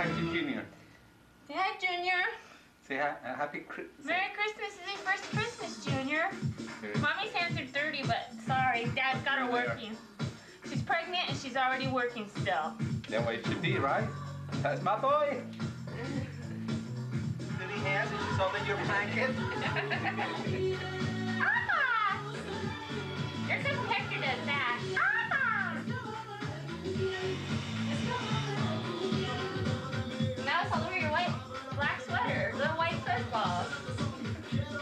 hi to Junior. Say hi, Junior. Say hi, happy Christmas. Merry Christmas. This is your first Christmas, Junior. Mommy's hands are dirty, but sorry, Dad's got her working. She's pregnant and she's already working still. That way it should be, right? That's my boy. Dirty hands and she's holding your blanket. Ah! Your cousin Hector does that. Ah! Now it's all over your white, black sweater, little white sweat balls.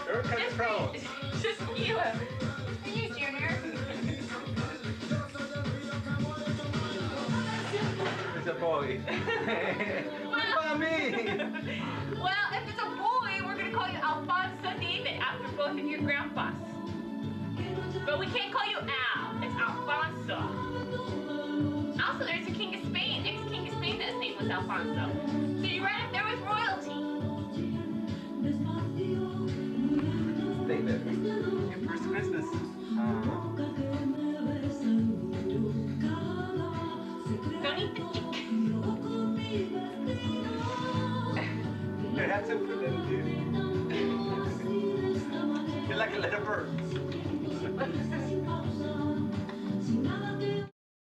You're control. Just for you. For you, Junior. It's a boy. What about me? Well, if it's a boy, we're going to call you Alfonso David after both of your grandpas. But we can't call you Al. It's Alfonso. Also, there's a King of Spain, ex-King of Spain, that his name was Alfonso. So you're right up there with royalty. David, your first Christmas. Don't eat the chick. You're handsome for them too. You're like a little bird.